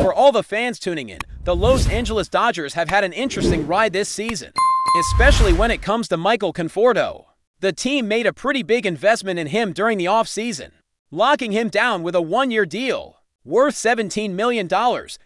For all the fans tuning in, the Los Angeles Dodgers have had an interesting ride this season, especially when it comes to Michael Conforto. The team made a pretty big investment in him during the offseason, locking him down with a one-year deal worth $17 million.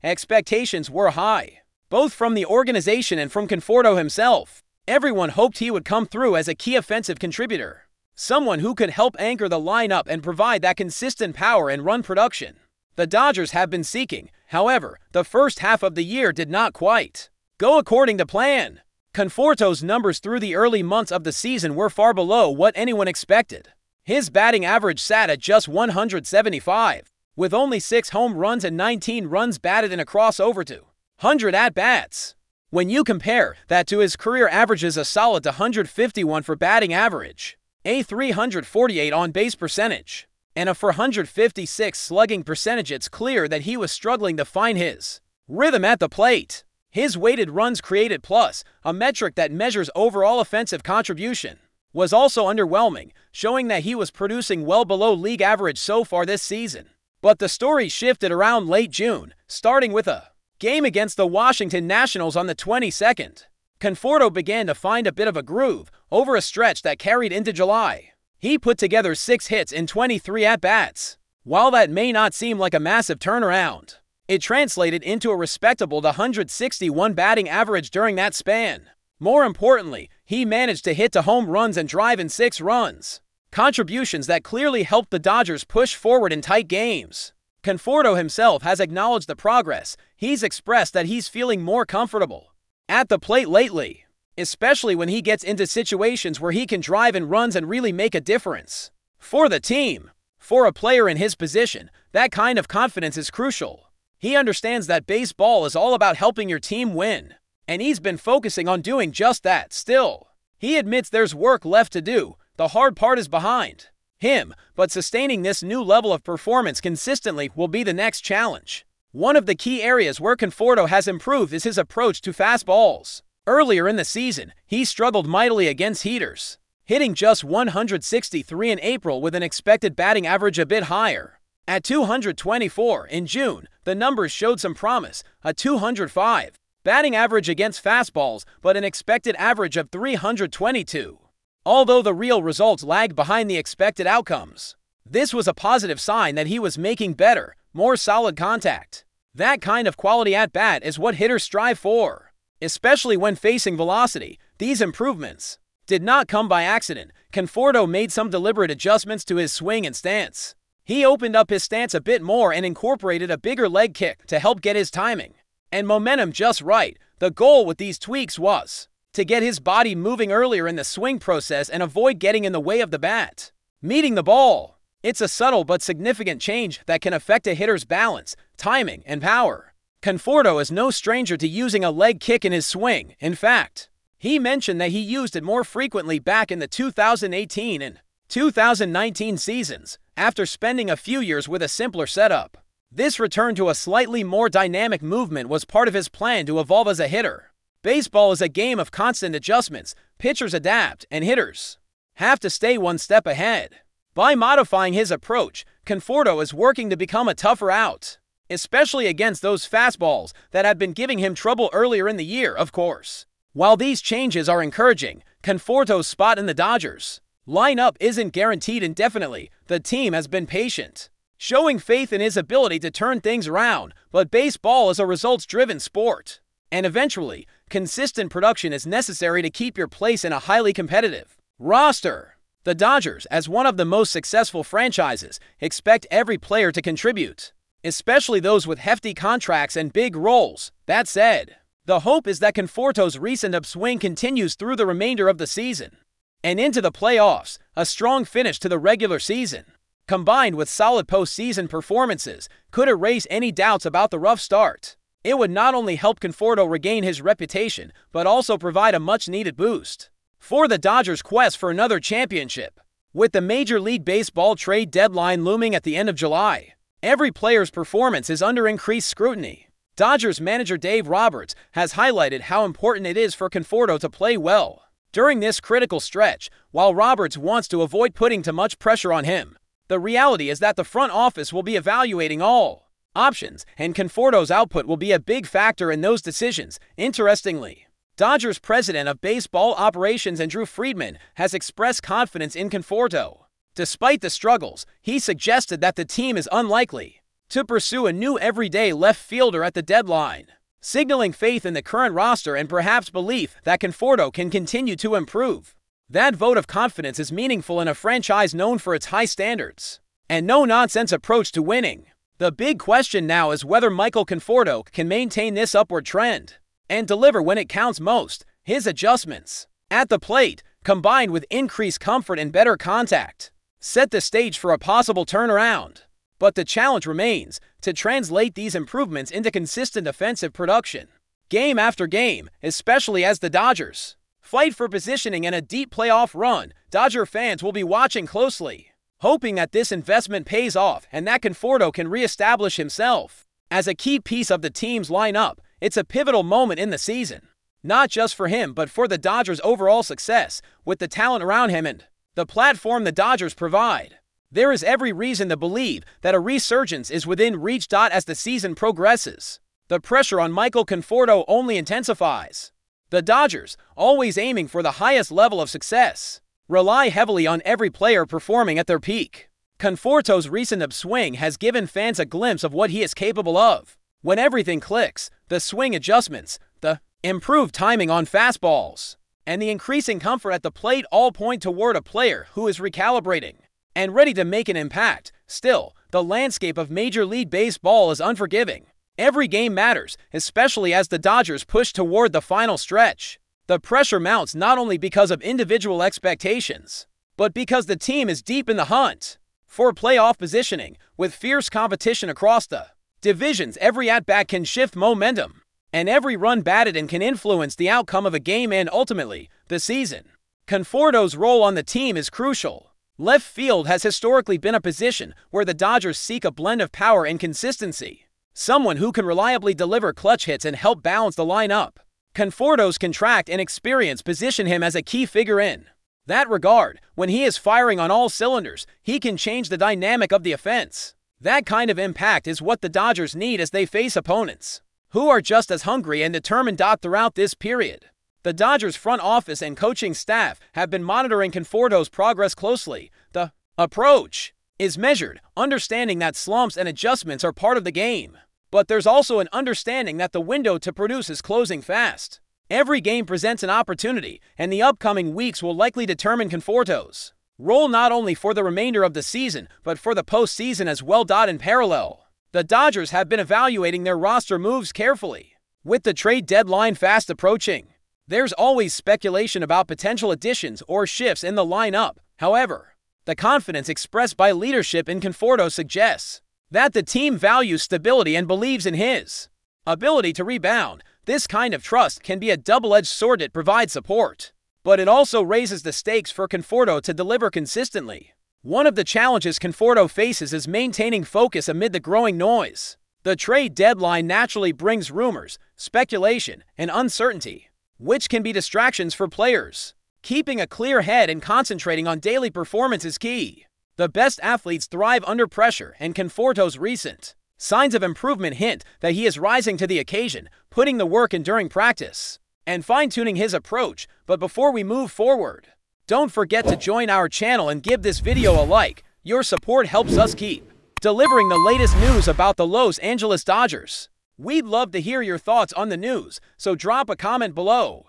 Expectations were high, both from the organization and from Conforto himself. Everyone hoped he would come through as a key offensive contributor, someone who could help anchor the lineup and provide that consistent power and run production the Dodgers have been seeking. However, the first half of the year did not quite go according to plan. Conforto's numbers through the early months of the season were far below what anyone expected. His batting average sat at just 175, with only 6 home runs and 19 runs batted in a crossover to 100 at-bats. When you compare that to his career averages, a solid 151 for batting average, a 348 on-base percentage, and a 456 slugging percentage, it's clear that he was struggling to find his rhythm at the plate. His weighted runs created plus, a metric that measures overall offensive contribution, was also underwhelming, showing that he was producing well below league average so far this season. But the story shifted around late June, starting with a game against the Washington Nationals on the 22nd. Conforto began to find a bit of a groove over a stretch that carried into July. He put together 6 hits in 23 at-bats. While that may not seem like a massive turnaround, it translated into a respectable 161 batting average during that span. More importantly, he managed to hit 2 home runs and drive in 6 runs, contributions that clearly helped the Dodgers push forward in tight games. Conforto himself has acknowledged the progress. He's expressed that he's feeling more comfortable at the plate lately, especially when he gets into situations where he can drive in runs and really make a difference for the team. For a player in his position, that kind of confidence is crucial. He understands that baseball is all about helping your team win, and he's been focusing on doing just that. Still, he admits there's work left to do. The hard part is behind him, but sustaining this new level of performance consistently will be the next challenge. One of the key areas where Conforto has improved is his approach to fastballs. Earlier in the season, he struggled mightily against heaters, hitting just 163 in April with an expected batting average a bit higher. At 224 in June, the numbers showed some promise, a 205 batting average against fastballs, but an expected average of 322. Although the real results lagged behind the expected outcomes, this was a positive sign that he was making better, more solid contact. That kind of quality at-bat is what hitters strive for, especially when facing velocity. These improvements did not come by accident. Conforto made some deliberate adjustments to his swing and stance. He opened up his stance a bit more and incorporated a bigger leg kick to help get his timing and momentum just right. The goal with these tweaks was to get his body moving earlier in the swing process and avoid getting in the way of the bat meeting the ball. It's a subtle but significant change that can affect a hitter's balance, timing, and power. Conforto is no stranger to using a leg kick in his swing. In fact, he mentioned that he used it more frequently back in the 2018 and 2019 seasons, after spending a few years with a simpler setup. This return to a slightly more dynamic movement was part of his plan to evolve as a hitter. Baseball is a game of constant adjustments. Pitchers adapt, and hitters have to stay one step ahead. By modifying his approach, Conforto is working to become a tougher out, especially against those fastballs that had been giving him trouble earlier in the year, of course. While these changes are encouraging, Conforto's spot in the Dodgers lineup isn't guaranteed indefinitely. The team has been patient, showing faith in his ability to turn things around, but baseball is a results-driven sport, and eventually, consistent production is necessary to keep your place in a highly competitive roster. The Dodgers, as one of the most successful franchises, expect every player to contribute, especially those with hefty contracts and big roles. That said, the hope is that Conforto's recent upswing continues through the remainder of the season and into the playoffs. A strong finish to the regular season, combined with solid postseason performances, could erase any doubts about the rough start. It would not only help Conforto regain his reputation, but also provide a much-needed boost for the Dodgers' quest for another championship. With the Major League Baseball trade deadline looming at the end of July, every player's performance is under increased scrutiny. Dodgers manager Dave Roberts has highlighted how important it is for Conforto to play well during this critical stretch. While Roberts wants to avoid putting too much pressure on him, the reality is that the front office will be evaluating all options, and Conforto's output will be a big factor in those decisions. Interestingly, Dodgers president of baseball operations Andrew Friedman has expressed confidence in Conforto. Despite the struggles, he suggested that the team is unlikely to pursue a new everyday left fielder at the deadline, signaling faith in the current roster and perhaps belief that Conforto can continue to improve. That vote of confidence is meaningful in a franchise known for its high standards and no-nonsense approach to winning. The big question now is whether Michael Conforto can maintain this upward trend and deliver when it counts most. His adjustments at the plate, combined with increased comfort and better contact, set the stage for a possible turnaround. But the challenge remains to translate these improvements into consistent offensive production, game after game, especially as the Dodgers fight for positioning and a deep playoff run. Dodger fans will be watching closely, hoping that this investment pays off and that Conforto can reestablish himself as a key piece of the team's lineup. It's a pivotal moment in the season, not just for him but for the Dodgers' overall success. With the talent around him and the platform the Dodgers provide, there is every reason to believe that a resurgence is within reach. As the season progresses, the pressure on Michael Conforto only intensifies. The Dodgers, always aiming for the highest level of success, rely heavily on every player performing at their peak. Conforto's recent upswing has given fans a glimpse of what he is capable of when everything clicks. The swing adjustments, the improved timing on fastballs, and the increasing comfort at the plate all point toward a player who is recalibrating and ready to make an impact. Still, the landscape of Major League Baseball is unforgiving. Every game matters, especially as the Dodgers push toward the final stretch. The pressure mounts not only because of individual expectations, but because the team is deep in the hunt for playoff positioning. With fierce competition across the divisions, every at-bat can shift momentum, and every run batted in can influence the outcome of a game and ultimately the season. Conforto's role on the team is crucial. Left field has historically been a position where the Dodgers seek a blend of power and consistency, someone who can reliably deliver clutch hits and help balance the lineup. Conforto's contract and experience position him as a key figure in that regard. When he is firing on all cylinders, he can change the dynamic of the offense. That kind of impact is what the Dodgers need as they face opponents who are just as hungry and determined. Throughout this period, the Dodgers front office and coaching staff have been monitoring Conforto's progress closely. The approach is measured, understanding that slumps and adjustments are part of the game. But there's also an understanding that the window to produce is closing fast. Every game presents an opportunity, and the upcoming weeks will likely determine Conforto's role not only for the remainder of the season, but for the postseason as well. In parallel, the Dodgers have been evaluating their roster moves carefully. With the trade deadline fast approaching, there's always speculation about potential additions or shifts in the lineup. However, the confidence expressed by leadership in Conforto suggests that the team values stability and believes in his ability to rebound. This kind of trust can be a double-edged sword. It provides support, but it also raises the stakes for Conforto to deliver consistently. One of the challenges Conforto faces is maintaining focus amid the growing noise. The trade deadline naturally brings rumors, speculation, and uncertainty, which can be distractions for players. Keeping a clear head and concentrating on daily performance is key. The best athletes thrive under pressure, and Conforto's recent signs of improvement hint that he is rising to the occasion, putting the work in during practice and fine-tuning his approach. But before we move forward, don't forget to join our channel and give this video a like. Your support helps us keep delivering the latest news about the Los Angeles Dodgers. We'd love to hear your thoughts on the news, so drop a comment below.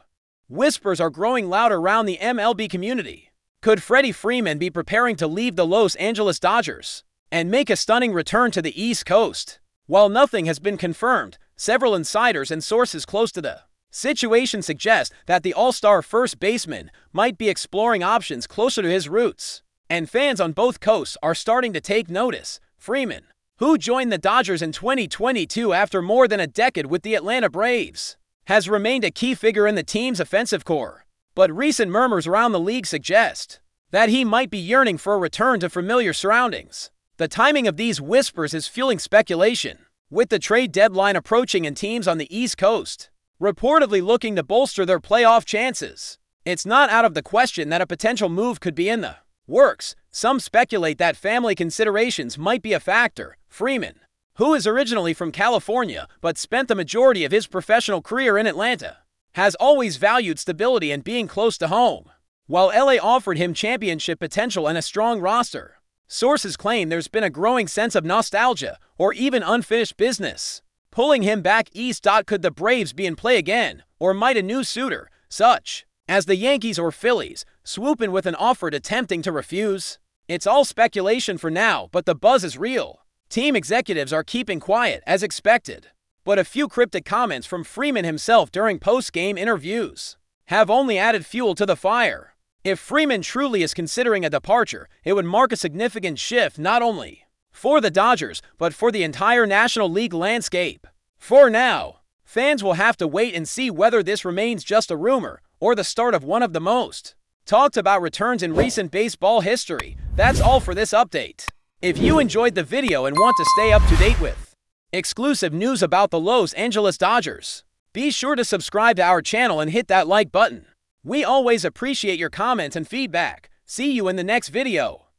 Whispers are growing loud around the MLB community. Could Freddie Freeman be preparing to leave the Los Angeles Dodgers and make a stunning return to the East Coast? While nothing has been confirmed, several insiders and sources close to the situation suggest that the all-star first baseman might be exploring options closer to his roots, and fans on both coasts are starting to take notice. Freeman, who joined the Dodgers in 2022 after more than a decade with the Atlanta Braves, has remained a key figure in the team's offensive core. But recent murmurs around the league suggest that he might be yearning for a return to familiar surroundings. The timing of these whispers is fueling speculation, with the trade deadline approaching and teams on the East Coast reportedly looking to bolster their playoff chances. It's not out of the question that a potential move could be in the works. Some speculate that family considerations might be a factor. Freeman, who is originally from California but spent the majority of his professional career in Atlanta, has always valued stability and being close to home. While LA offered him championship potential and a strong roster, sources claim there's been a growing sense of nostalgia or even unfinished business pulling him back east. Could the Braves be in play again, or might a new suitor, such as the Yankees or Phillies, swoop in with an offer attempting to refuse? It's all speculation for now, but the buzz is real. Team executives are keeping quiet as expected, but a few cryptic comments from Freeman himself during post-game interviews have only added fuel to the fire. If Freeman truly is considering a departure, it would mark a significant shift not only for the Dodgers, but for the entire National League landscape. For now, fans will have to wait and see whether this remains just a rumor or the start of one of the most talked about returns in recent baseball history. That's all for this update. If you enjoyed the video and want to stay up to date with exclusive news about the Los Angeles Dodgers, be sure to subscribe to our channel and hit that like button. We always appreciate your comments and feedback. See you in the next video.